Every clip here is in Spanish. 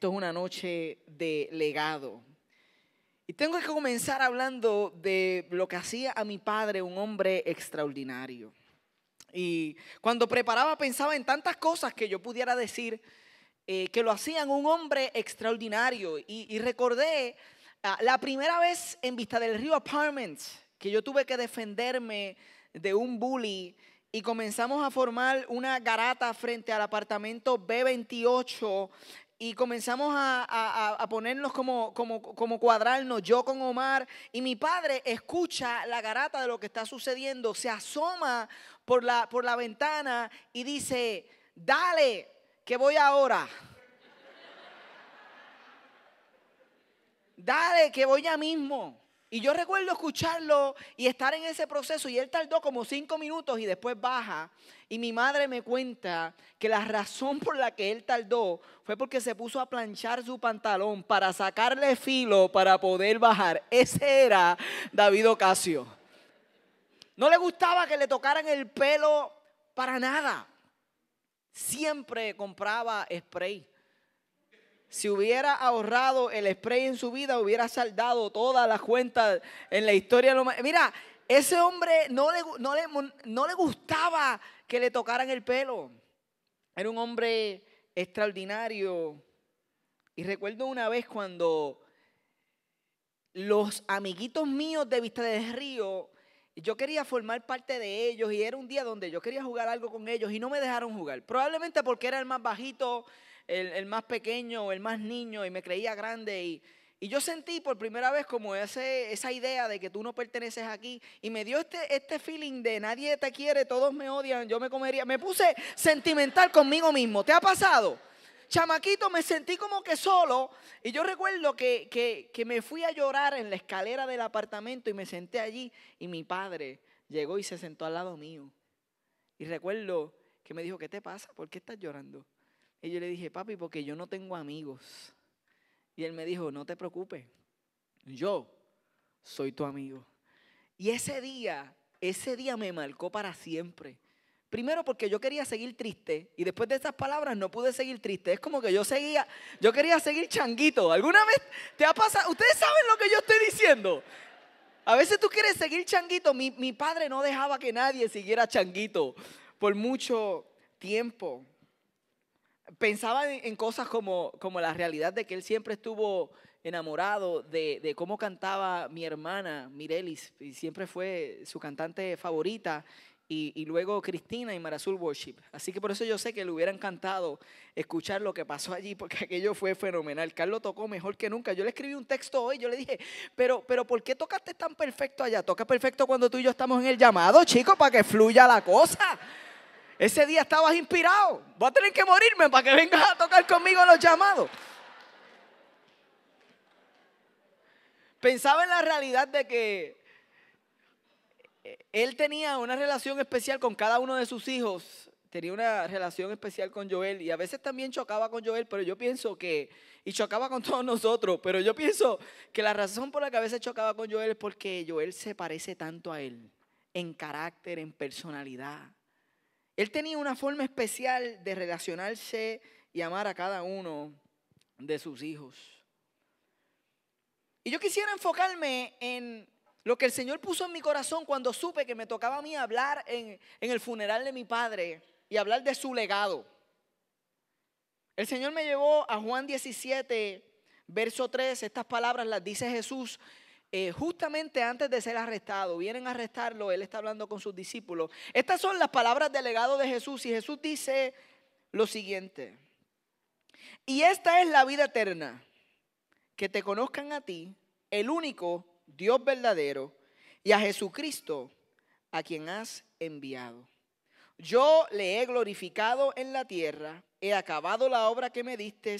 esto es una noche de legado. Y tengo que comenzar hablando de lo que hacía a mi padre un hombre extraordinario. Y cuando preparaba pensaba en tantas cosas que yo pudiera decir que lo hacían un hombre extraordinario. Y recordé la primera vez en Vista del Río Apartments que yo tuve que defenderme de un bully y comenzamos a formar una garata frente al apartamento B28 y comenzamos a ponernos como cuadrarnos, yo con Omar, y mi padre escucha la garata de lo que está sucediendo, se asoma por la ventana y dice: dale, que voy ahora. Dale, que voy ya mismo. Y yo recuerdo escucharlo y estar en ese proceso, y él tardó como 5 minutos y después baja. Y mi madre me cuenta que la razón por la que él tardó fue porque se puso a planchar su pantalón para sacarle filo para poder bajar. Ese era David Ocasio. No le gustaba que le tocaran el pelo para nada. Siempre compraba spray. Si hubiera ahorrado el spray en su vida, hubiera saldado todas las cuentas en la historia. Mira, ese hombre no le gustaba que le tocaran el pelo. Era un hombre extraordinario. Y recuerdo una vez cuando los amiguitos míos de Vista del Río, yo quería formar parte de ellos, y era un día donde yo quería jugar algo con ellos y no me dejaron jugar. Probablemente porque era el más bajito, el más pequeño, el más niño, y me creía grande. Y yo sentí por primera vez como esa idea de que tú no perteneces aquí. Y me dio este feeling de nadie te quiere, todos me odian, yo me comería. Me puse sentimental conmigo mismo. ¿Te ha pasado? Chamaquito, me sentí como que solo. Y yo recuerdo que me fui a llorar en la escalera del apartamento y me senté allí. Y mi padre llegó y se sentó al lado mío. Y recuerdo que me dijo: ¿qué te pasa? ¿Por qué estás llorando? Y yo le dije: papi, porque yo no tengo amigos. Y él me dijo: no te preocupes, yo soy tu amigo. Y ese día me marcó para siempre. Primero porque yo quería seguir triste, y después de esas palabras no pude seguir triste. Es como que yo quería seguir changuito. ¿Alguna vez te ha pasado? Ustedes saben lo que yo estoy diciendo. A veces tú quieres seguir changuito. Mi padre no dejaba que nadie siguiera changuito por mucho tiempo. Pensaba en cosas como la realidad de que él siempre estuvo enamorado de cómo cantaba mi hermana Mirelis, y siempre fue su cantante favorita, y luego Cristina y Marazul Worship. Así que por eso yo sé que le hubiera encantado escuchar lo que pasó allí, porque aquello fue fenomenal. Carlos tocó mejor que nunca. Yo le escribí un texto hoy, yo le dije: pero ¿por qué tocaste tan perfecto allá? Toca perfecto cuando tú y yo estamos en el llamado, chicos, para que fluya la cosa. Ese día estabas inspirado. Voy a tener que morirme para que vengas a tocar conmigo los llamados. Pensaba en la realidad de que él tenía una relación especial con cada uno de sus hijos. Tenía una relación especial con Joel, y a veces también chocaba con Joel, pero yo pienso y chocaba con todos nosotros, pero yo pienso que la razón por la que a veces chocaba con Joel es porque Joel se parece tanto a él, en carácter, en personalidad. Él tenía una forma especial de relacionarse y amar a cada uno de sus hijos. Y yo quisiera enfocarme en lo que el Señor puso en mi corazón cuando supe que me tocaba a mí hablar en el funeral de mi padre y hablar de su legado. El Señor me llevó a Juan 17, verso 3. Estas palabras las dice Jesús justamente antes de ser arrestado. Vienen a arrestarlo, él está hablando con sus discípulos. Estas son las palabras del legado de Jesús, y Jesús dice lo siguiente: y esta es la vida eterna, que te conozcan a ti, el único Dios verdadero, y a Jesucristo, a quien has enviado. Yo le he glorificado en la tierra, he acabado la obra que me diste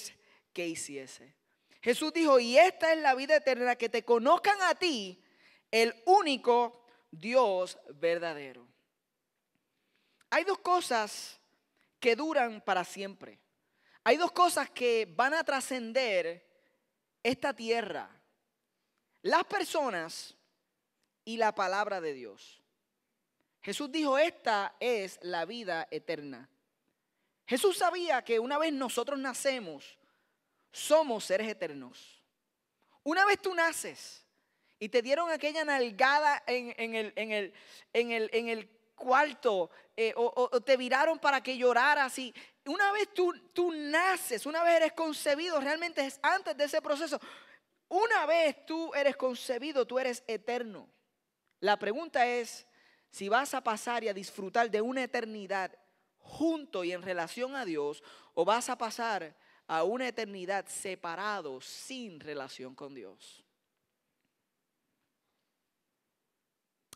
que hiciese. Jesús dijo: y esta es la vida eterna, que te conozcan a ti, el único Dios verdadero. Hay dos cosas que duran para siempre. Hay dos cosas que van a trascender esta tierra: las personas y la palabra de Dios. Jesús dijo: esta es la vida eterna. Jesús sabía que una vez nosotros nacemos, somos seres eternos. Una vez tú naces y te dieron aquella nalgada en el cuarto o te viraron para que lloraras, y una vez tú naces, una vez eres concebido, realmente es antes de ese proceso. Una vez tú eres concebido, tú eres eterno. La pregunta es si vas a pasar y a disfrutar de una eternidad junto y en relación a Dios, o vas a pasar a una eternidad separado, sin relación con Dios.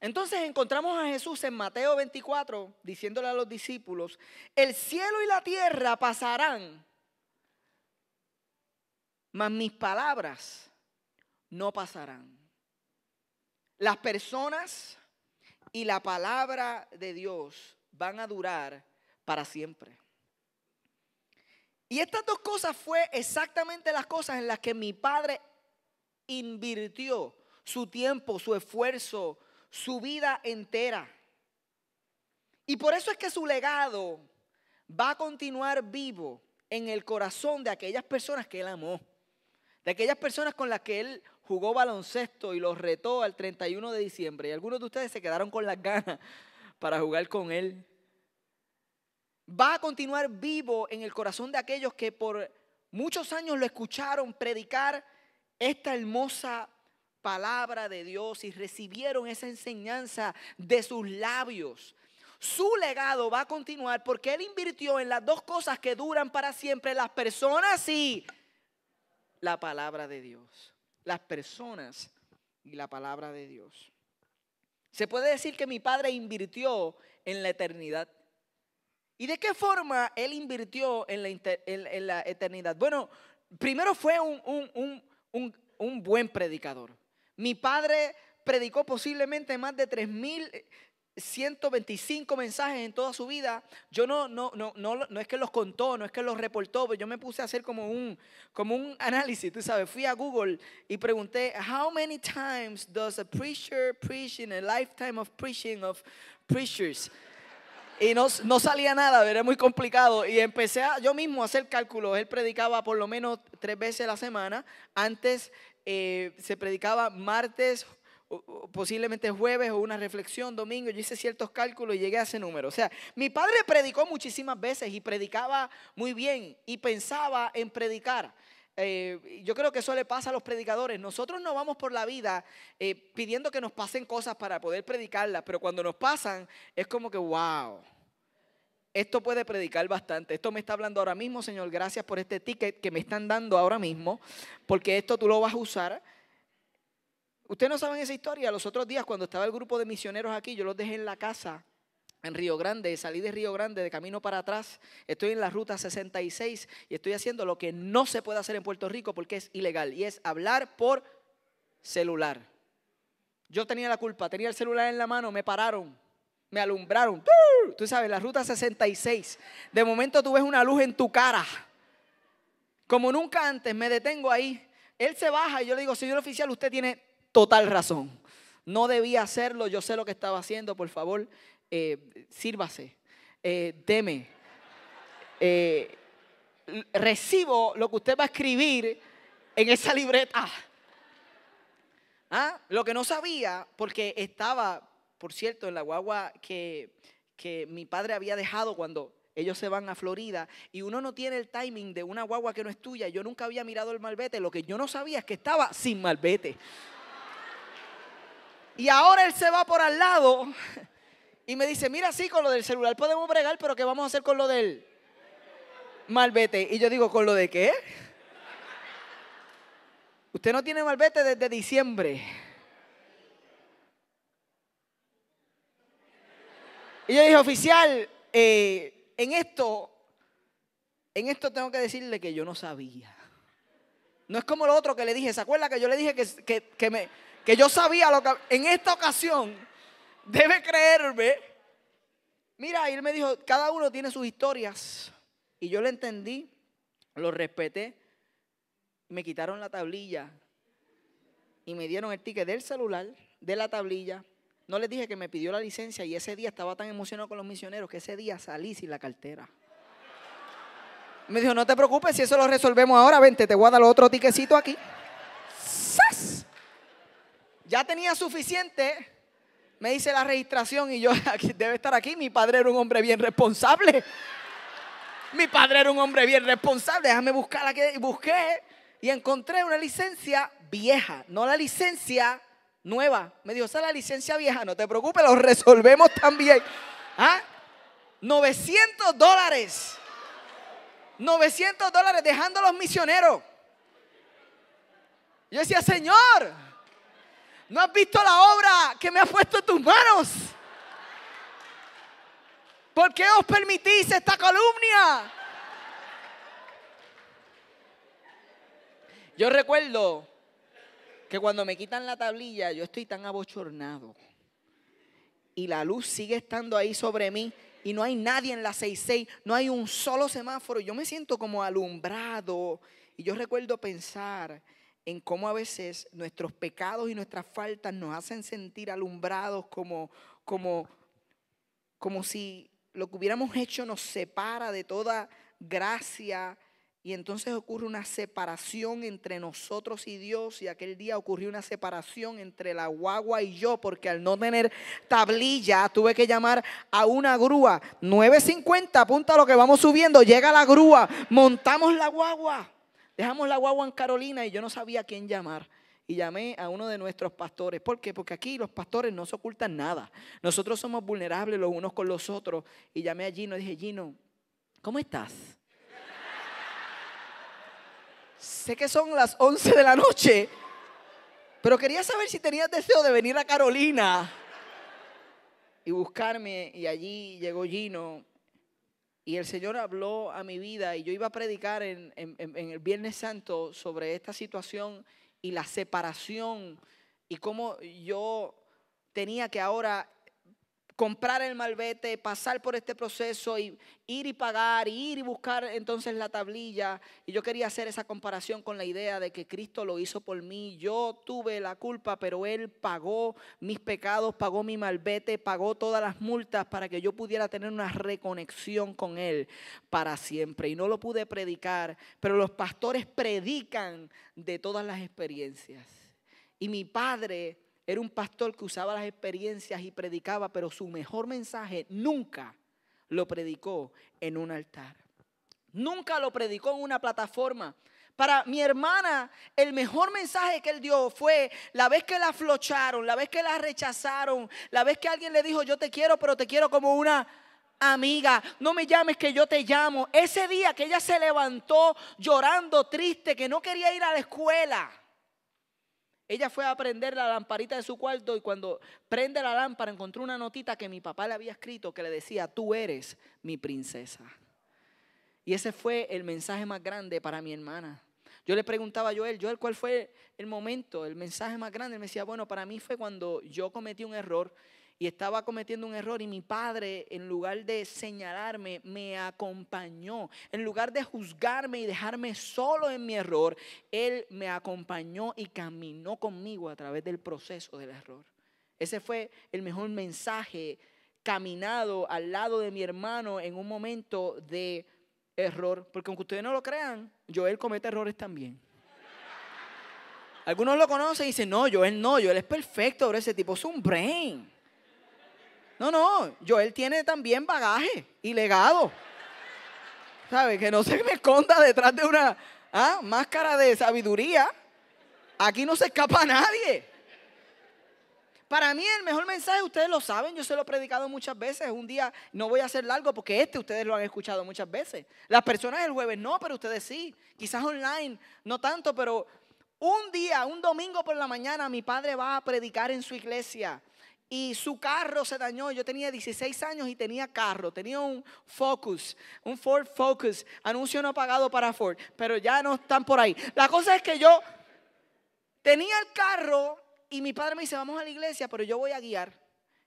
Entonces encontramos a Jesús en Mateo 24 diciéndole a los discípulos: el cielo y la tierra pasarán, mas mis palabras no pasarán. Las personas y la palabra de Dios van a durar para siempre. Y estas dos cosas fue exactamente las cosas en las que mi padre invirtió su tiempo, su esfuerzo, su vida entera. Y por eso es que su legado va a continuar vivo en el corazón de aquellas personas que él amó, de aquellas personas con las que él jugó baloncesto y los retó al 31 de diciembre. Y algunos de ustedes se quedaron con las ganas para jugar con él. Va a continuar vivo en el corazón de aquellos que por muchos años lo escucharon predicar esta hermosa palabra de Dios y recibieron esa enseñanza de sus labios. Su legado va a continuar porque él invirtió en las dos cosas que duran para siempre: las personas y la palabra de Dios. Las personas y la palabra de Dios. Se puede decir que mi padre invirtió en la eternidad. ¿Y de qué forma él invirtió en la eternidad? Bueno, primero fue un buen predicador. Mi padre predicó posiblemente más de 3.125 mensajes en toda su vida. Yo no es que los contó, no es que los reportó, pero yo me puse a hacer como un análisis, tú sabes. Fui a Google y pregunté: how many times does a preacher preach in a lifetime of preaching of preachers? Y no salía nada, era muy complicado. Y empecé yo mismo a hacer cálculos. Él predicaba por lo menos 3 veces a la semana. Antes se predicaba martes, posiblemente jueves, o una reflexión domingo. Yo hice ciertos cálculos y llegué a ese número. O sea, mi padre predicó muchísimas veces y predicaba muy bien y pensaba en predicar. Yo creo que eso le pasa a los predicadores. Nosotros no vamos por la vida pidiendo que nos pasen cosas para poder predicarlas, pero cuando nos pasan es como que wow, esto puede predicar bastante. Esto me está hablando ahora mismo, Señor. Gracias por este ticket que me están dando ahora mismo, porque esto tú lo vas a usar. Ustedes no saben esa historia. Los otros días, cuando estaba el grupo de misioneros aquí, yo los dejé en la casa en Río Grande. Salí de Río Grande de camino para atrás. Estoy en la ruta 66 y estoy haciendo lo que no se puede hacer en Puerto Rico porque es ilegal, y es hablar por celular. Yo tenía la culpa, tenía el celular en la mano, me pararon, me alumbraron. Tú sabes, la ruta 66. De momento tú ves una luz en tu cara. Como nunca antes, me detengo ahí. Él se baja y yo le digo: señor oficial, usted tiene total razón. No debía hacerlo, yo sé lo que estaba haciendo, por favor, sírvase, deme. Recibo lo que usted va a escribir en esa libreta. Lo que no sabía, porque estaba, por cierto, en la guagua que mi padre había dejado cuando ellos se van a Florida, y uno no tiene el timing de una guagua que no es tuya. Yo nunca había mirado el malvete. Lo que yo no sabía es que estaba sin malvete. Y ahora él se va por al lado y me dice: mira, sí, con lo del celular podemos bregar, pero ¿qué vamos a hacer con lo del malvete? Y yo digo: ¿con lo de qué? Usted no tiene malvete desde diciembre. Y yo dije: oficial, en esto tengo que decirle que yo no sabía. No es como lo otro que le dije. ¿Se acuerda que yo le dije que yo sabía lo que? En esta ocasión debe creerme. Mira, y él me dijo: cada uno tiene sus historias. Y yo le entendí, lo respeté. Me quitaron la tablilla y me dieron el ticket del celular, de la tablilla. No les dije que me pidió la licencia, y ese día estaba tan emocionado con los misioneros que ese día salí sin la cartera. Me dijo, no te preocupes, si eso lo resolvemos ahora, vente, te voy a dar otro tiquecito aquí. ¡Sas! Ya tenía suficiente, me dice la registración y yo, aquí, debe estar aquí. Mi padre era un hombre bien responsable. Mi padre era un hombre bien responsable. Déjame buscarla. Busqué y encontré una licencia vieja, no la licencia nueva. Me dijo, esa es la licencia vieja, no te preocupes, lo resolvemos también. ¿Ah? $900. $900 dejando a los misioneros. Yo decía, Señor, ¿no has visto la obra que me has puesto en tus manos? ¿Por qué os permitís esta calumnia? Yo recuerdo que cuando me quitan la tablilla, yo estoy tan abochornado. Y la luz sigue estando ahí sobre mí. Y no hay nadie en la 66, no hay un solo semáforo. Yo me siento como alumbrado. Y yo recuerdo pensar en cómo a veces nuestros pecados y nuestras faltas nos hacen sentir alumbrados como si lo que hubiéramos hecho nos separa de toda gracia. Y entonces ocurre una separación entre nosotros y Dios. Y aquel día ocurrió una separación entre la guagua y yo, porque al no tener tablilla tuve que llamar a una grúa. 9:50, apunta lo que vamos subiendo. Llega la grúa, montamos la guagua. Dejamos la guagua en Carolina y yo no sabía a quién llamar. Y llamé a uno de nuestros pastores. ¿Por qué? Porque aquí los pastores no se ocultan nada. Nosotros somos vulnerables los unos con los otros. Y llamé a Gino y dije, Gino, ¿cómo estás? Sé que son las 11 de la noche, pero quería saber si tenías deseo de venir a Carolina y buscarme. Y allí llegó Gino y el Señor habló a mi vida. Y yo iba a predicar en el Viernes Santo sobre esta situación y la separación y cómo yo tenía que ahora comprar el malvete, pasar por este proceso y ir y pagar, y ir y buscar entonces la tablilla. Y yo quería hacer esa comparación con la idea de que Cristo lo hizo por mí. Yo tuve la culpa, pero Él pagó mis pecados, pagó mi malvete, pagó todas las multas para que yo pudiera tener una reconexión con Él para siempre. Y no lo pude predicar, pero los pastores predican de todas las experiencias. Y mi padre era un pastor que usaba las experiencias y predicaba, pero su mejor mensaje nunca lo predicó en un altar. Nunca lo predicó en una plataforma. Para mi hermana, el mejor mensaje que él dio fue la vez que la flocharon, la vez que la rechazaron, la vez que alguien le dijo, yo te quiero, pero te quiero como una amiga, no me llames que yo te llamo. Ese día que ella se levantó llorando, triste, que no quería ir a la escuela. Ella fue a prender la lamparita de su cuarto y cuando prende la lámpara encontró una notita que mi papá le había escrito que le decía, tú eres mi princesa. Y ese fue el mensaje más grande para mi hermana. Yo le preguntaba a Joel, ¿cuál fue el momento, el mensaje más grande? Él me decía, bueno, para mí fue cuando yo cometí un error y estaba cometiendo un error y mi padre, en lugar de señalarme, me acompañó. En lugar de juzgarme y dejarme solo en mi error, Él me acompañó y caminó conmigo a través del proceso del error. Ese fue el mejor mensaje caminado al lado de mi hermano en un momento de error. Porque aunque ustedes no lo crean, Joel comete errores también. Algunos lo conocen y dicen, no, Joel es perfecto, pero ese tipo es un brain. No, Joel tiene también bagaje y legado. ¿Sabe? Que no se me esconda detrás de una máscara de sabiduría. Aquí no se escapa nadie. Para mí el mejor mensaje, ustedes lo saben, yo se lo he predicado muchas veces. Un día no voy a hacer largo porque ustedes lo han escuchado muchas veces. Las personas el jueves no, pero ustedes sí. Quizás online, no tanto, pero un domingo por la mañana, mi padre va a predicar en su iglesia. Y su carro se dañó. Yo tenía 16 años y tenía carro. Tenía un Focus, un Ford Focus. Anuncio no pagado para Ford, pero ya no están por ahí. La cosa es que yo tenía el carro y mi padre me dice, vamos a la iglesia, pero yo voy a guiar.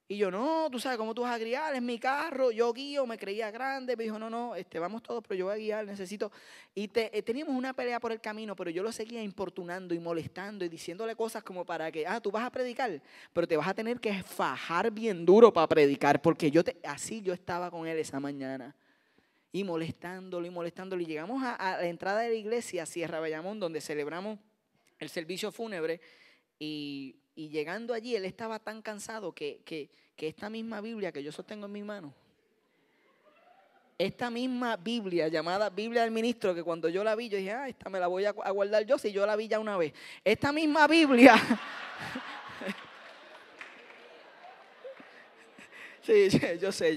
Y yo, no, tú sabes cómo tú vas a guiar, es mi carro, yo guío, me creía grande. Me dijo, no, vamos todos, pero yo voy a guiar, necesito. Y teníamos una pelea por el camino, pero yo lo seguía importunando y molestando y diciéndole cosas como para que, tú vas a predicar, pero te vas a tener que fajar bien duro para predicar, porque así yo estaba con él esa mañana. Y molestándolo y molestándolo. Y llegamos a la entrada de la iglesia, Sierra Bayamón, donde celebramos el servicio fúnebre. Y llegando allí, él estaba tan cansado que esta misma Biblia que yo sostengo en mi mano, esta misma Biblia llamada Biblia del Ministro, que cuando yo la vi, yo dije, esta me la voy a guardar yo, si yo la vi ya una vez. Esta misma Biblia... Sí, yo sé.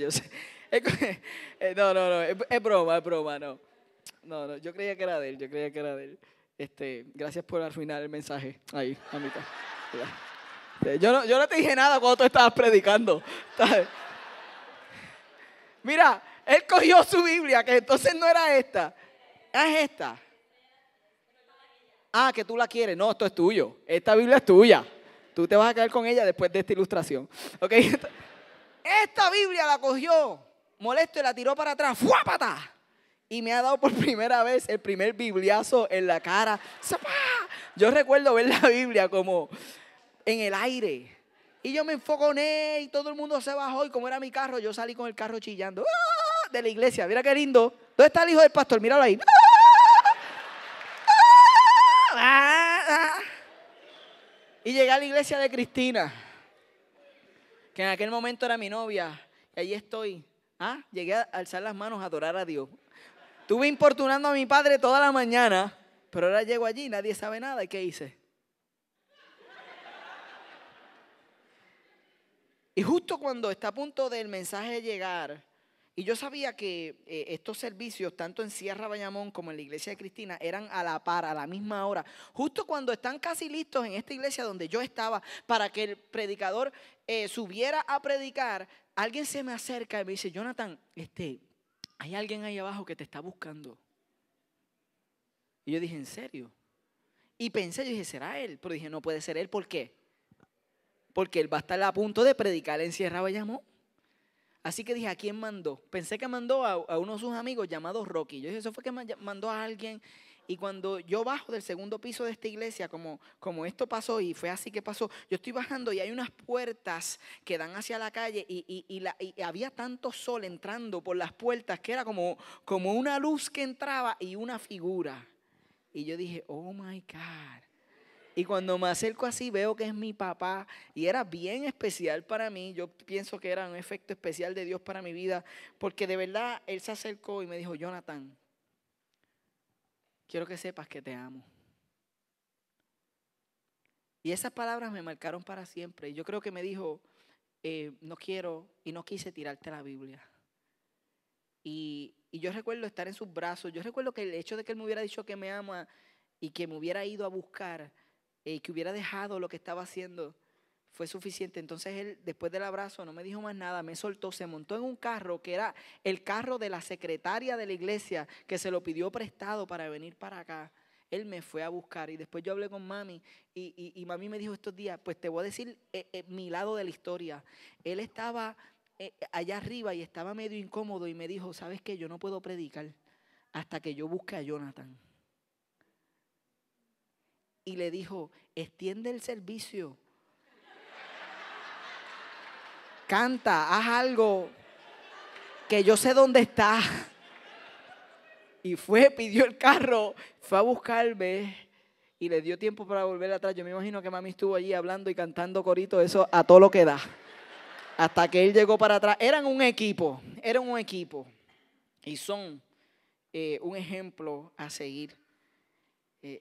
No, es broma, no. No, yo creía que era de él, gracias por arruinar el mensaje ahí, a mitad. Yo no te dije nada cuando tú estabas predicando. Mira, él cogió su Biblia, que entonces no era esta. Es esta. Que tú la quieres. No, esto es tuyo. Esta Biblia es tuya. Tú te vas a quedar con ella después de esta ilustración. ¿Ok? Esta Biblia la cogió molesto y la tiró para atrás. ¡Fuápata! Y me ha dado por primera vez el primer bibliazo en la cara. ¡Zapá! Yo recuerdo ver la Biblia como en el aire. Y yo me enfoconé y todo el mundo se bajó. Y como era mi carro, yo salí con el carro chillando. ¡Ah! De la iglesia. Mira qué lindo. ¿Dónde está el hijo del pastor? Míralo ahí. Y llegué a la iglesia de Cristina, que en aquel momento era mi novia. Y allí estoy. Llegué a alzar las manos a adorar a Dios. Estuve importunando a mi padre toda la mañana, pero ahora llego allí, nadie sabe nada. ¿Y qué hice? Y justo cuando está a punto del mensaje llegar, y yo sabía que estos servicios, tanto en Sierra Bayamón como en la iglesia de Cristina, eran a la par, a la misma hora. Justo cuando están casi listos en esta iglesia donde yo estaba, para que el predicador subiera a predicar, alguien se me acerca y me dice, Jonathan, hay alguien ahí abajo que te está buscando. Y yo dije, ¿en serio? Y pensé, yo dije, ¿será él? Pero dije, no puede ser él, ¿por qué? Porque él va a estar a punto de predicar en Sierra Bayamón. Así que dije, ¿a quién mandó? Pensé que mandó a uno de sus amigos llamado Rocky. Yo dije, eso fue que mandó a alguien. Y cuando yo bajo del segundo piso de esta iglesia, como esto pasó y fue así que pasó, yo estoy bajando y hay unas puertas que dan hacia la calle y había tanto sol entrando por las puertas que era como una luz que entraba y una figura. Y yo dije, oh my God. Y cuando me acerco así veo que es mi papá y era bien especial para mí. Yo pienso que era un efecto especial de Dios para mi vida, porque de verdad él se acercó y me dijo, Jonathan, quiero que sepas que te amo. Y esas palabras me marcaron para siempre. Y yo creo que me dijo, no quiero y no quise tirarte la Biblia. Y yo recuerdo estar en sus brazos. Yo recuerdo que el hecho de que él me hubiera dicho que me ama y que me hubiera ido a buscar, que hubiera dejado lo que estaba haciendo, fue suficiente. Entonces él, después del abrazo, no me dijo más nada, me soltó, se montó en un carro que era el carro de la secretaria de la iglesia, que se lo pidió prestado para venir para acá. Él me fue a buscar y después yo hablé con mami y mami me dijo estos días, pues te voy a decir mi lado de la historia. Él estaba allá arriba y estaba medio incómodo y me dijo, ¿sabes qué? Yo no puedo predicar hasta que yo busque a Jonathan. Y le dijo, extiende el servicio. Canta, haz algo, que yo sé dónde está. Y pidió el carro, fue a buscarme y le dio tiempo para volver atrás. Yo me imagino que mami estuvo allí hablando y cantando corito, eso a todo lo que da. Hasta que él llegó para atrás. Eran un equipo. Y son un ejemplo a seguir.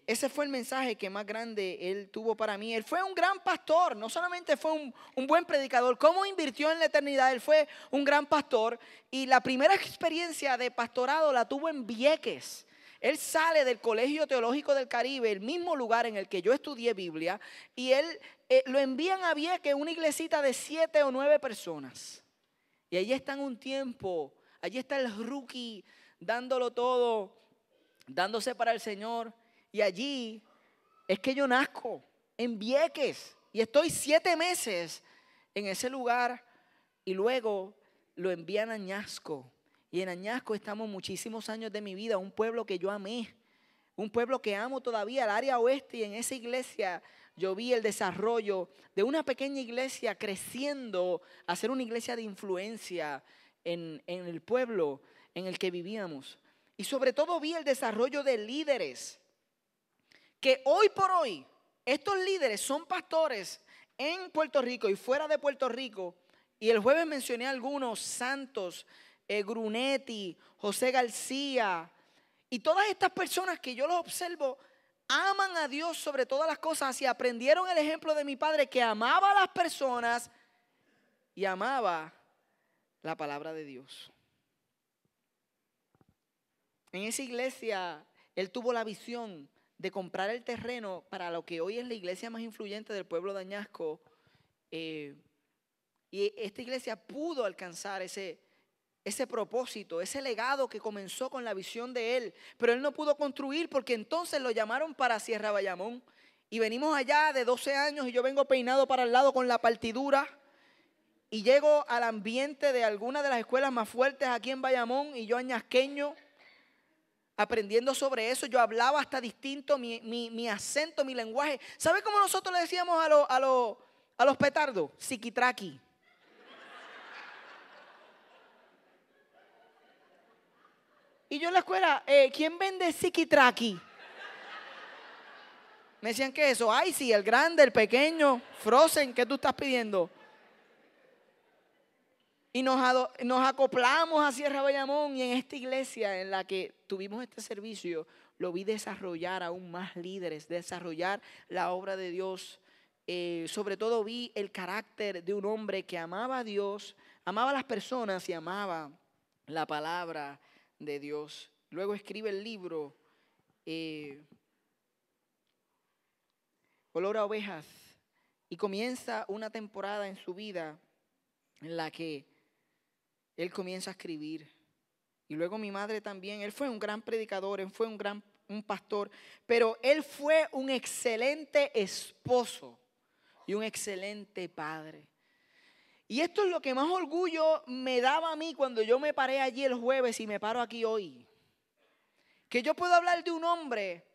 Ese fue el mensaje que más grande él tuvo para mí. Él fue un gran pastor, no solamente fue un buen predicador. ¿Cómo invirtió en la eternidad? Él fue un gran pastor y la primera experiencia de pastorado la tuvo en Vieques. Él sale del Colegio Teológico del Caribe, el mismo lugar en el que yo estudié Biblia, y él lo envían a Vieques, una iglesita de 7 o 9 personas. Y allí está en un tiempo, allí está el rookie dándolo todo, dándose para el Señor. Y allí es que yo nazco, en Vieques, y estoy 7 meses en ese lugar y luego lo envían a Añasco. Y en Añasco estamos muchísimos años de mi vida, un pueblo que yo amé, un pueblo que amo todavía, el área oeste, y en esa iglesia yo vi el desarrollo de una pequeña iglesia creciendo a ser una iglesia de influencia en el pueblo. en el que vivíamos. Y sobre todo vi el desarrollo de líderes, que hoy por hoy, estos líderes son pastores en Puerto Rico y fuera de Puerto Rico. Y el jueves mencioné algunos: Santos, Grunetti, José García. Y todas estas personas que yo los observo aman a Dios sobre todas las cosas y aprendieron el ejemplo de mi padre, que amaba a las personas y amaba la palabra de Dios. En esa iglesia él tuvo la visión de comprar el terreno para lo que hoy es la iglesia más influyente del pueblo de Añasco. Y esta iglesia pudo alcanzar ese propósito, ese legado que comenzó con la visión de él. Pero él no pudo construir porque entonces lo llamaron para Sierra Bayamón. Y venimos allá de 12 años y yo vengo peinado para el lado con la partidura. Y llego al ambiente de alguna de las escuelas más fuertes aquí en Bayamón y yo añasqueño, aprendiendo sobre eso. Yo hablaba hasta distinto, mi acento, mi lenguaje. ¿Sabe cómo nosotros le decíamos a los petardos? Siquitraqui. Y yo en la escuela, ¿quién vende Siquitraqui? Me decían, ¿qué es eso? Ay, sí, el grande, el pequeño, Frozen, ¿qué tú estás pidiendo? Y nos acoplamos a Sierra Bayamón, y en esta iglesia en la que tuvimos este servicio, lo vi desarrollar aún más líderes, desarrollar la obra de Dios. Sobre todo vi el carácter de un hombre que amaba a Dios, amaba a las personas y amaba la palabra de Dios. Luego escribe el libro Olor a Ovejas, y comienza una temporada en su vida en la que él comienza a escribir. Y luego mi madre también. Él fue un gran predicador, él fue un pastor, pero él fue un excelente esposo y un excelente padre. Y esto es lo que más orgullo me daba a mí cuando yo me paré allí el jueves y me paro aquí hoy. Que yo puedo hablar de un hombre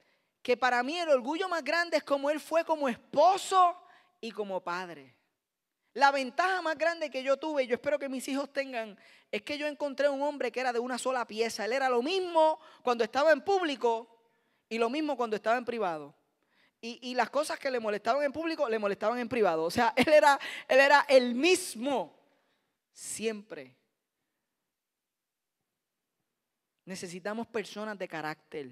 que para mí el orgullo más grande es como él fue como esposo y como padre. La ventaja más grande que yo tuve, y yo espero que mis hijos tengan, es que yo encontré un hombre que era de una sola pieza. Él era lo mismo cuando estaba en público y lo mismo cuando estaba en privado. Y las cosas que le molestaban en público, le molestaban en privado. O sea, él era el mismo siempre. Necesitamos personas de carácter.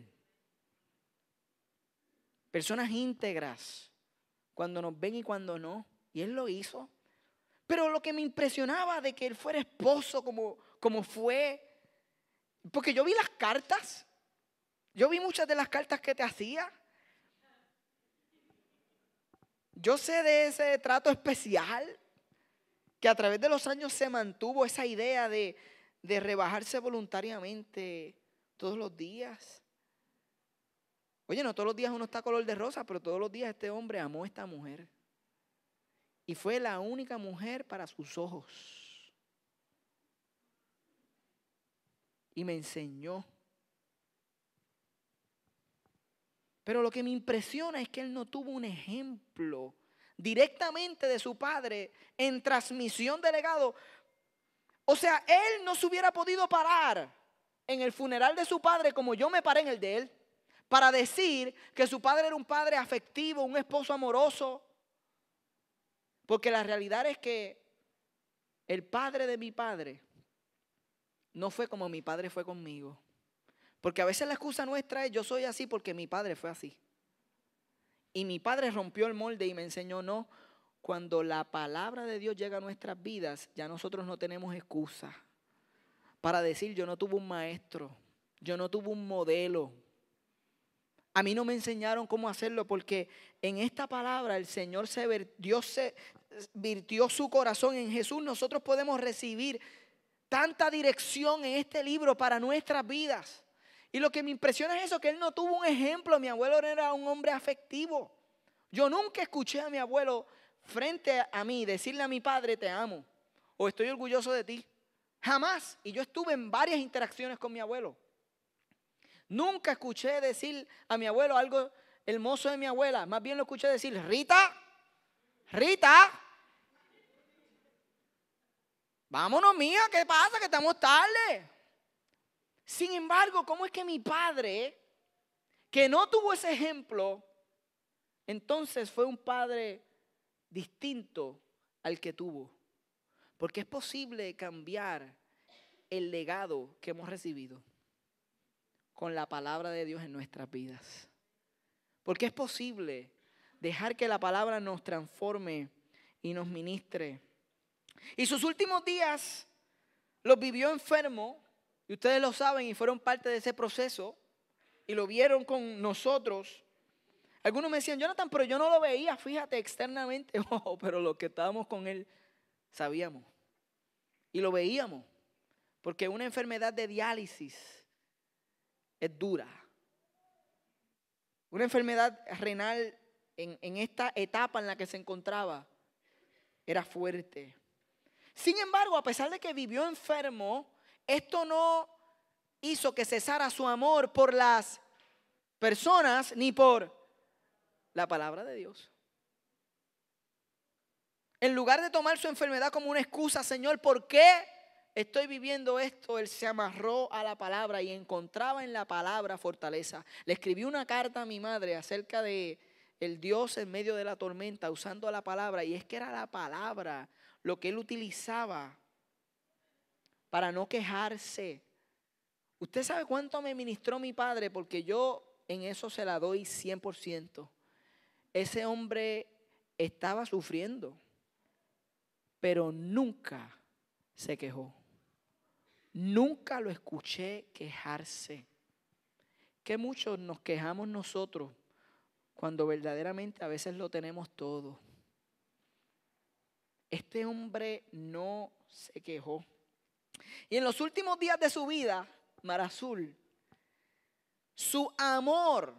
Personas íntegras, cuando nos ven y cuando no. Y él lo hizo. Pero lo que me impresionaba de que él fuera esposo como fue, porque yo vi las cartas, yo vi muchas de las cartas que te hacía. Yo sé de ese trato especial que a través de los años se mantuvo, esa idea de rebajarse voluntariamente todos los días. Oye, no todos los días uno está color de rosa, pero todos los días este hombre amó a esta mujer. Y fue la única mujer para sus ojos. Y me enseñó. Pero lo que me impresiona es que él no tuvo un ejemplo directamente de su padre en transmisión de legado. O sea, él no se hubiera podido parar en el funeral de su padre como yo me paré en el de él, para decir que su padre era un padre afectivo, un esposo amoroso. Porque la realidad es que el padre de mi padre no fue como mi padre fue conmigo. Porque a veces la excusa nuestra es: yo soy así porque mi padre fue así. Y mi padre rompió el molde y me enseñó: no, cuando la palabra de Dios llega a nuestras vidas, ya nosotros no tenemos excusa para decir: yo no tuve un maestro, yo no tuve un modelo. A mí no me enseñaron cómo hacerlo, porque en esta palabra el Señor Dios se virtió su corazón en Jesús. Nosotros podemos recibir tanta dirección en este libro para nuestras vidas. Y lo que me impresiona es eso, que él no tuvo un ejemplo. Mi abuelo era un hombre afectivo. Yo nunca escuché a mi abuelo frente a mí decirle a mi padre: te amo, o estoy orgulloso de ti. Jamás. Y yo estuve en varias interacciones con mi abuelo. Nunca escuché decir a mi abuelo algo hermoso de mi abuela. Más bien lo escuché decir: Rita, vámonos, mía, ¿qué pasa? Que estamos tarde. Sin embargo, ¿cómo es que mi padre, que no tuvo ese ejemplo, entonces fue un padre distinto al que tuvo? Porque es posible cambiar el legado que hemos recibido con la palabra de Dios en nuestras vidas. Porque es posible dejar que la palabra nos transforme y nos ministre. Y sus últimos días los vivió enfermo, y ustedes lo saben y fueron parte de ese proceso y lo vieron con nosotros. Algunos me decían, Jonathan, pero yo no lo veía, fíjate, externamente. Oh, pero los que estábamos con él sabíamos y lo veíamos, porque una enfermedad de diálisis es dura. Una enfermedad renal en esta etapa en la que se encontraba era fuerte. Sin embargo, a pesar de que vivió enfermo, esto no hizo que cesara su amor por las personas ni por la palabra de Dios. En lugar de tomar su enfermedad como una excusa, Señor, ¿por qué estoy viviendo esto? Él se amarró a la palabra y encontraba en la palabra fortaleza. Le escribí una carta a mi madre acerca de el Dios en medio de la tormenta usando la palabra, y es que era la palabra lo que él utilizaba para no quejarse. Usted sabe cuánto me ministró mi padre, porque yo en eso se la doy 100%. Ese hombre estaba sufriendo, pero nunca se quejó. Nunca lo escuché quejarse. Que muchos nos quejamos nosotros cuando verdaderamente a veces lo tenemos todo. Este hombre no se quejó. Y en los últimos días de su vida, Marazul, su amor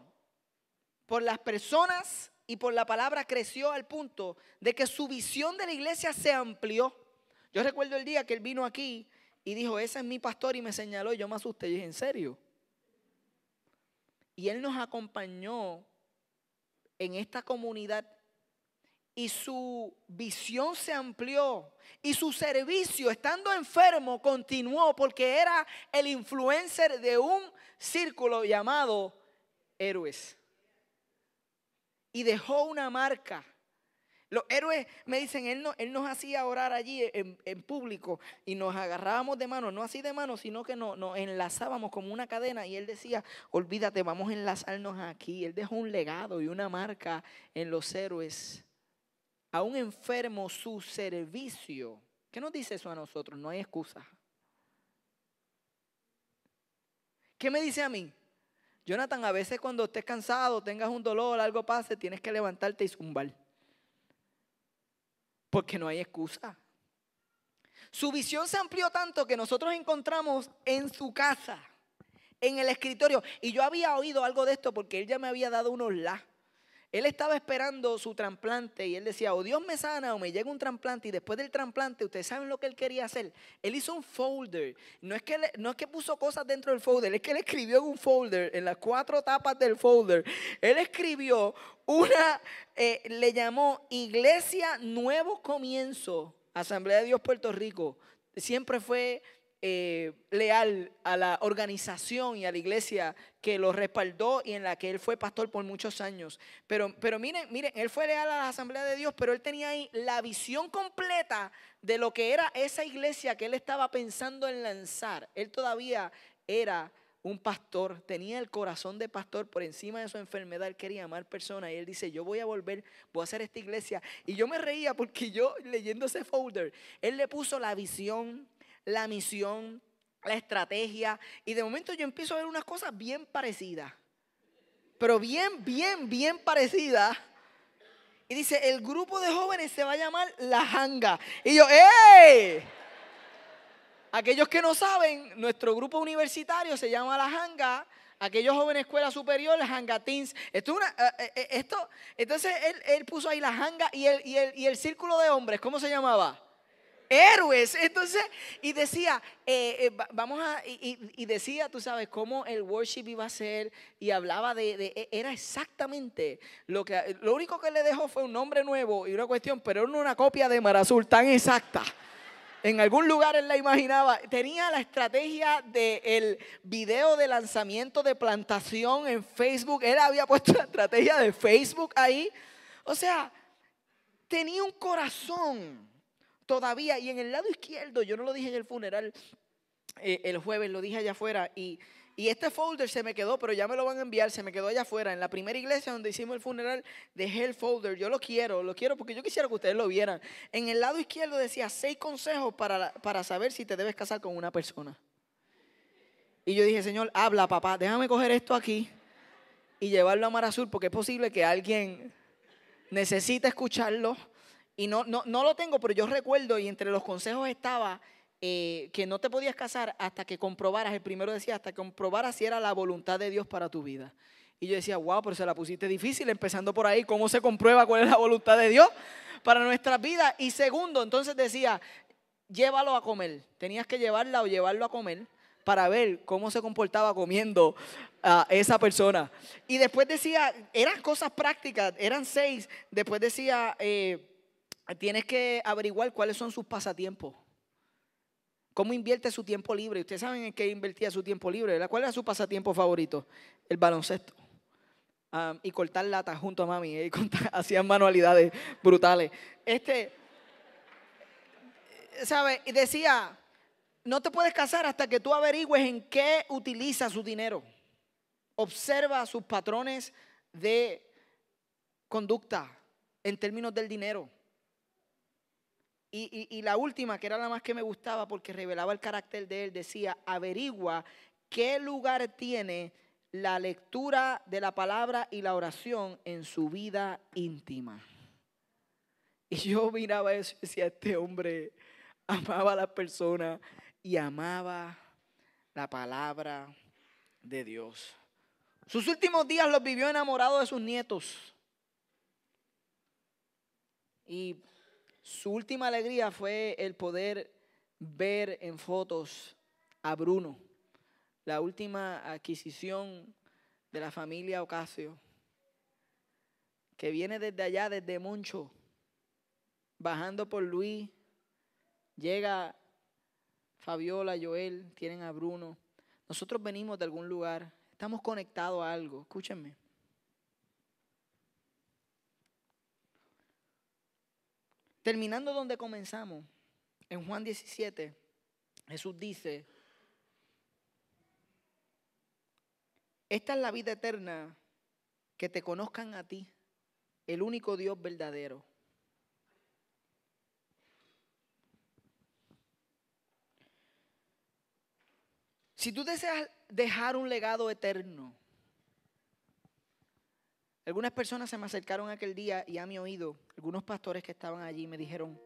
por las personas y por la palabra creció al punto de que su visión de la iglesia se amplió. Yo recuerdo el día que él vino aquí y dijo, ese es mi pastor, y me señaló, y yo me asusté y dije, ¿en serio? Y él nos acompañó en esta comunidad y su visión se amplió y su servicio, estando enfermo, continuó, porque era el influencer de un círculo llamado Héroes. Y dejó una marca. Los héroes me dicen, él nos hacía orar allí en público y nos agarrábamos de mano, no así de mano, sino que nos enlazábamos como una cadena, y él decía, olvídate, vamos a enlazarnos aquí. Él dejó un legado y una marca en los héroes. A un enfermo, su servicio. ¿Qué nos dice eso a nosotros? No hay excusa. ¿Qué me dice a mí? Jonathan, a veces cuando estés cansado, tengas un dolor, algo pase, tienes que levantarte y zumbar. Porque no hay excusa. Su visión se amplió tanto que nosotros encontramos en su casa, en el escritorio. Y yo había oído algo de esto porque él ya me había dado unos Él estaba esperando su trasplante y él decía, o Dios me sana o me llega un trasplante. Y después del trasplante, ustedes saben lo que él quería hacer. Él hizo un folder. No es que puso cosas dentro del folder, es que él escribió en un folder, en las 4 tapas del folder. Él escribió le llamó Iglesia Nuevo Comienzo, Asamblea de Dios Puerto Rico. Siempre fue leal a la organización y a la iglesia que lo respaldó y en la que él fue pastor por muchos años. Pero miren, él fue leal a la Asamblea de Dios, pero él tenía ahí la visión completa de lo que era esa iglesia que él estaba pensando en lanzar. Él todavía era un pastor, tenía el corazón de pastor por encima de su enfermedad. Él quería amar personas y él dice, yo voy a volver, voy a hacer esta iglesia. Y yo me reía porque yo, leyendo ese folder, él le puso la visión, la misión, la estrategia, y de momento yo empiezo a ver unas cosas bien parecidas, pero bien parecidas. Y dice, el grupo de jóvenes se va a llamar La Janga. Y yo, ¡ey! Aquellos que no saben, nuestro grupo universitario se llama La Janga. Aquellos jóvenes escuela superior, la Janga Teens. Entonces él puso ahí La Janga y el círculo de hombres, ¿cómo se llamaba? Héroes. Entonces, y decía, y decía, tú sabes, cómo el worship iba a ser, y hablaba era exactamente lo único que le dejó fue un nombre nuevo y una cuestión, pero no una copia de Marazul tan exacta. En algún lugar él la imaginaba. Tenía la estrategia del video de lanzamiento de plantación en Facebook. Él había puesto la estrategia de Facebook ahí. O sea, tenía un corazón todavía. Y en el lado izquierdo, yo no lo dije en el funeral el jueves, lo dije allá afuera. Y este folder se me quedó, pero ya me lo van a enviar. Se me quedó allá afuera. En la primera iglesia donde hicimos el funeral, dejé el folder. Yo lo quiero porque yo quisiera que ustedes lo vieran. En el lado izquierdo decía 6 consejos para saber si te debes casar con una persona. Y yo dije, Señor, habla, papá, déjame coger esto aquí y llevarlo a Mar Azul, porque es posible que alguien necesite escucharlo. Y no lo tengo, pero yo recuerdo, y entre los consejos estaba que no te podías casar hasta que comprobaras, el primero decía, hasta que comprobaras si era la voluntad de Dios para tu vida. Y yo decía, wow, pero se la pusiste difícil, empezando por ahí, ¿cómo se comprueba cuál es la voluntad de Dios para nuestras vidas? Y segundo, entonces decía, llévalo a comer. Tenías que llevarla o llevarlo a comer para ver cómo se comportaba comiendo a esa persona. Y después decía, eran cosas prácticas, eran 6. Después decía, tienes que averiguar cuáles son sus pasatiempos. ¿Cómo invierte su tiempo libre? Ustedes saben en qué invertía su tiempo libre, ¿verdad? ¿Cuál era su pasatiempo favorito? El baloncesto. Y cortar latas junto a mami. Hacían manualidades brutales. ¿Sabe? Y decía, no te puedes casar hasta que tú averigües en qué utiliza su dinero. Observa sus patrones de conducta en términos del dinero. Y la última, que era la más que me gustaba porque revelaba el carácter de él, decía, averigua qué lugar tiene la lectura de la palabra y la oración en su vida íntima. Y yo miraba eso y decía, este hombre amaba a las personas y amaba la palabra de Dios. Sus últimos días los vivió enamorado de sus nietos. Y su última alegría fue el poder ver en fotos a Bruno, la última adquisición de la familia Ocasio, que viene desde allá, desde Moncho, bajando por Luis, llega Fabiola, Joel, tienen a Bruno. Nosotros venimos de algún lugar, estamos conectados a algo, escúchenme. Terminando donde comenzamos, en Juan 17, Jesús dice, esta es la vida eterna, que te conozcan a ti, el único Dios verdadero. Si tú deseas dejar un legado eterno, algunas personas se me acercaron aquel día y a mi oído, algunos pastores que estaban allí me dijeron,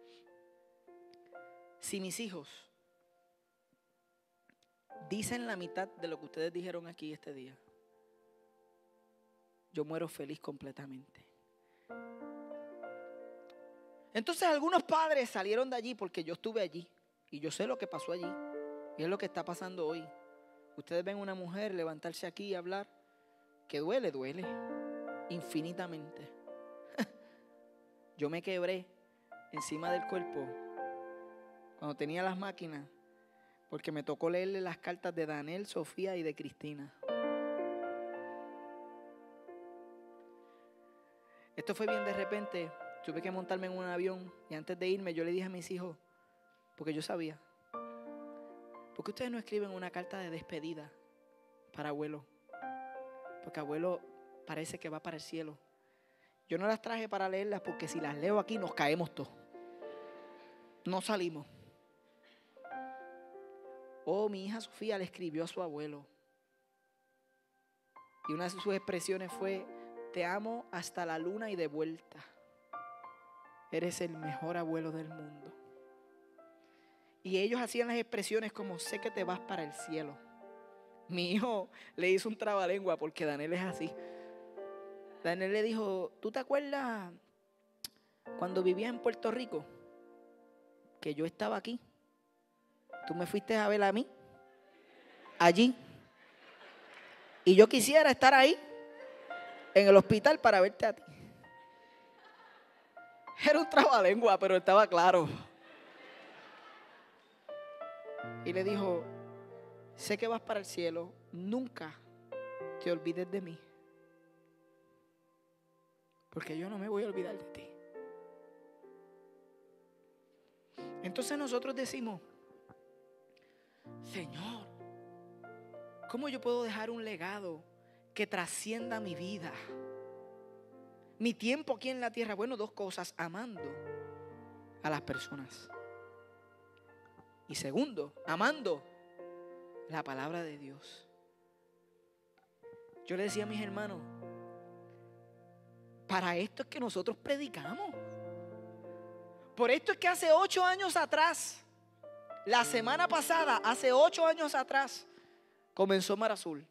si mis hijos dicen la mitad de lo que ustedes dijeron aquí este día, yo muero feliz completamente. Entonces algunos padres salieron de allí porque yo estuve allí y yo sé lo que pasó allí y es lo que está pasando hoy. Ustedes ven una mujer levantarse aquí y hablar, que duele infinitamente. Yo me quebré encima del cuerpo cuando tenía las máquinas porque me tocó leerle las cartas de Daniel, Sofía y de Cristina. Esto fue bien de repente. Tuve que montarme en un avión y antes de irme yo le dije a mis hijos, porque yo sabía, ¿por qué ustedes no escriben una carta de despedida para abuelo? Porque abuelo parece que va para el cielo. Yo no las traje para leerlas porque si las leo aquí nos caemos todos. No salimos. Oh, mi hija Sofía le escribió a su abuelo. Y una de sus expresiones fue, te amo hasta la luna y de vuelta. Eres el mejor abuelo del mundo. Y ellos hacían las expresiones como, sé que te vas para el cielo. Mi hijo le hizo un trabalengua porque Daniel es así. Daniel le dijo, ¿tú te acuerdas cuando vivías en Puerto Rico? Que yo estaba aquí. Tú me fuiste a ver a mí, allí. Y yo quisiera estar ahí, en el hospital, para verte a ti. Era un trabalengua, pero estaba claro. y le dijo: sé que vas para el cielo, nunca te olvides de mí, porque yo no me voy a olvidar de ti. Entonces nosotros decimos: Señor, ¿cómo yo puedo dejar un legado que trascienda mi vida, mi tiempo aquí en la tierra? Bueno, dos cosas: amando a las personas, y segundo, amando la palabra de Dios. Yo le decía a mis hermanos: para esto es que nosotros predicamos. Por esto es que hace 8 años atrás, la semana pasada, hace 8 años atrás, comenzó Mar Azul.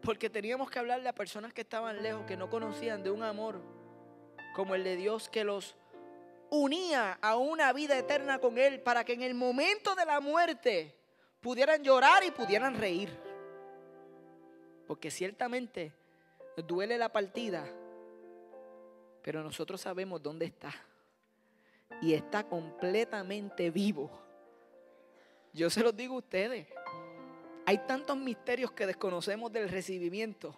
Porque teníamos que hablarle a personas que estaban lejos, que no conocían de un amor como el de Dios, que los unía a una vida eterna con Él, para que en el momento de la muerte pudieran llorar y pudieran reír. Porque ciertamente duele la partida, pero nosotros sabemos dónde está. Y está completamente vivo. Yo se los digo a ustedes: hay tantos misterios que desconocemos del recibimiento,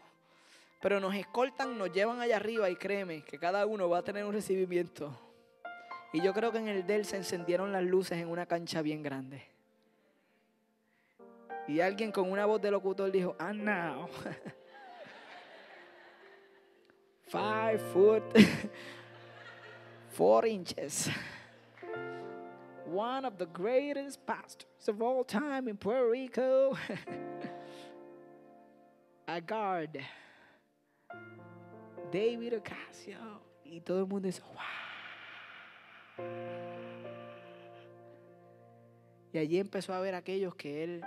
pero nos escoltan, nos llevan allá arriba, y créeme que cada uno va a tener un recibimiento. Y yo creo que en el de él se encendieron las luces en una cancha bien grande. Y alguien con una voz de locutor dijo: and now 5 foot 4 inches, one of the greatest pastors of all time in Puerto Rico, a guard, David Ocasio. Y todo el mundo dice: wow. Y allí empezó a ver aquellos que él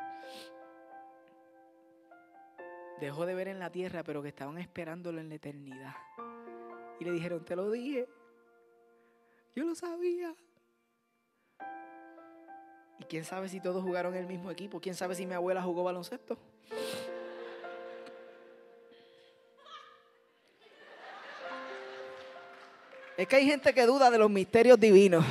dejó de ver en la tierra, pero que estaban esperándolo en la eternidad. Y le dijeron: te lo dije, yo lo sabía. Y quién sabe si todos jugaron en el mismo equipo. Quién sabe si mi abuela jugó baloncesto. Es que hay gente que duda de los misterios divinos.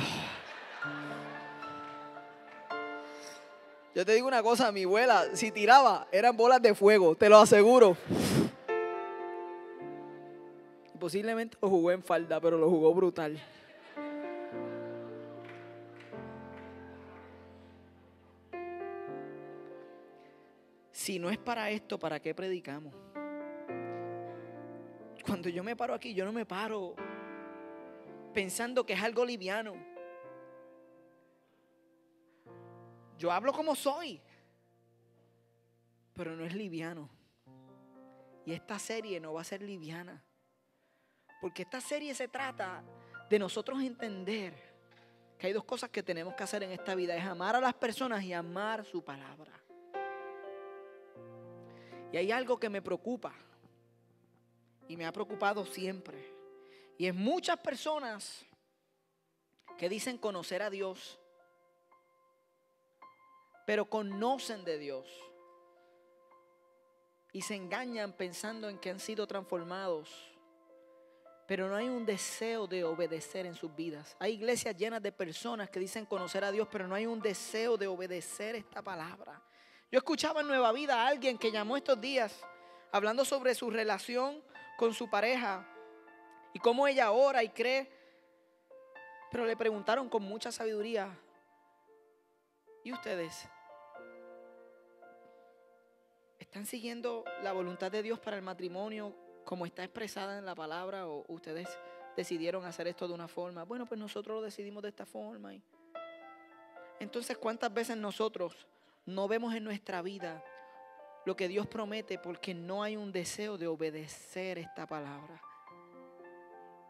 Yo te digo una cosa: mi abuela, si tiraba, eran bolas de fuego, te lo aseguro. Posiblemente lo jugó en falda, pero lo jugó brutal. Si no es para esto, ¿para qué predicamos? Cuando yo me paro aquí, yo no me paro pensando que es algo liviano. Yo hablo como soy, pero no es liviano. Y esta serie no va a ser liviana, porque esta serie se trata de nosotros entender que hay dos cosas que tenemos que hacer en esta vida: es amar a las personas y amar su palabra. Y hay algo que me preocupa y me ha preocupado siempre, y es muchas personas que dicen conocer a Dios, pero conocen de Dios y se engañan pensando en que han sido transformados, pero no hay un deseo de obedecer en sus vidas. Hay iglesias llenas de personas que dicen conocer a Dios, pero no hay un deseo de obedecer esta palabra. Yo escuchaba en Nueva Vida a alguien que llamó estos días hablando sobre su relación con su pareja y cómo ella ora y cree, pero le preguntaron con mucha sabiduría: ¿y ustedes están siguiendo la voluntad de Dios para el matrimonio como está expresada en la palabra, o ustedes decidieron hacer esto de una forma? Bueno, pues nosotros lo decidimos de esta forma. Entonces, ¿cuántas veces nosotros no vemos en nuestra vida lo que Dios promete porque no hay un deseo de obedecer esta palabra?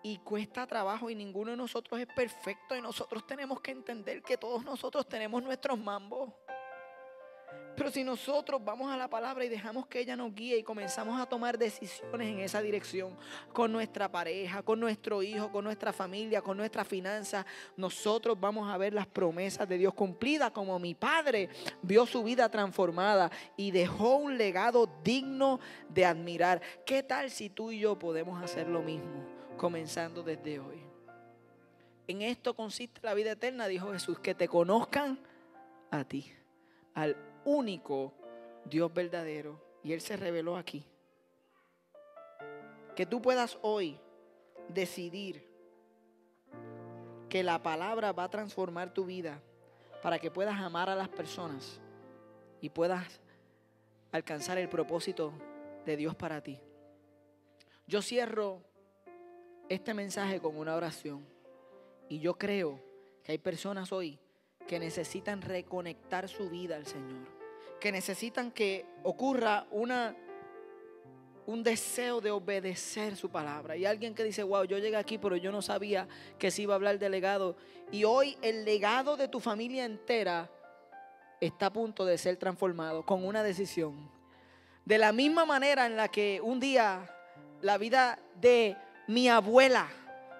Y cuesta trabajo, y ninguno de nosotros es perfecto, y nosotros tenemos que entender que todos nosotros tenemos nuestros mambos. Pero si nosotros vamos a la palabra y dejamos que ella nos guíe y comenzamos a tomar decisiones en esa dirección, con nuestra pareja, con nuestro hijo, con nuestra familia, con nuestras finanzas, nosotros vamos a ver las promesas de Dios cumplidas, como mi padre vio su vida transformada y dejó un legado digno de admirar. ¿Qué tal si tú y yo podemos hacer lo mismo, comenzando desde hoy? En esto consiste la vida eterna, dijo Jesús: que te conozcan a ti, al único Dios verdadero. Y Él se reveló aquí. Que tú puedas hoy decidir que la palabra va a transformar tu vida para que puedas amar a las personas y puedas alcanzar el propósito de Dios para ti. Yo cierro este mensaje con una oración y yo creo que hay personas hoy que necesitan reconectar su vida al Señor, que necesitan que ocurra un deseo de obedecer su palabra. Y alguien que dice, wow, yo llegué aquí pero yo no sabía que se iba a hablar de legado. Y hoy el legado de tu familia entera está a punto de ser transformado con una decisión. De la misma manera en la que un día la vida de mi abuela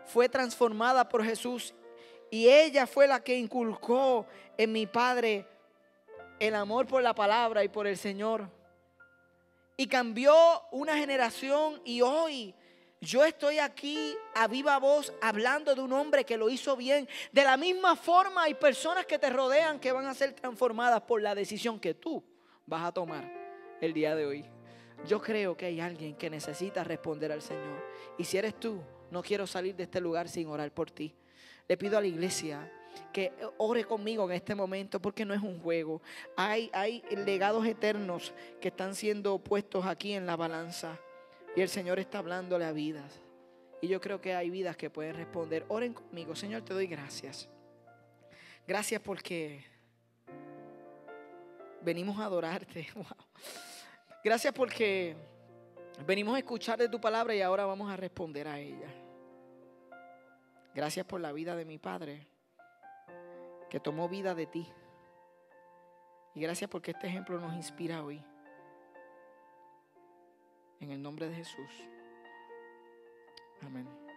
fue transformada por Jesús y ella fue la que inculcó en mi padre el amor por la palabra y por el Señor. Y cambió una generación y hoy yo estoy aquí a viva voz hablando de un hombre que lo hizo bien. De la misma forma hay personas que te rodean que van a ser transformadas por la decisión que tú vas a tomar el día de hoy. Yo creo que hay alguien que necesita responder al Señor. Y si eres tú, no quiero salir de este lugar sin orar por ti. Le pido a la iglesia que ore conmigo en este momento porque no es un juego. Hay legados eternos que están siendo puestos aquí en la balanza. Y el Señor está hablándole a vidas. Y yo creo que hay vidas que pueden responder. Oren conmigo. Señor, te doy gracias. Gracias porque venimos a adorarte. Wow. Gracias porque venimos a escuchar de tu palabra y ahora vamos a responder a ella. Gracias por la vida de mi padre, que tomó vida de ti. Y gracias porque este ejemplo nos inspira hoy. En el nombre de Jesús. Amén.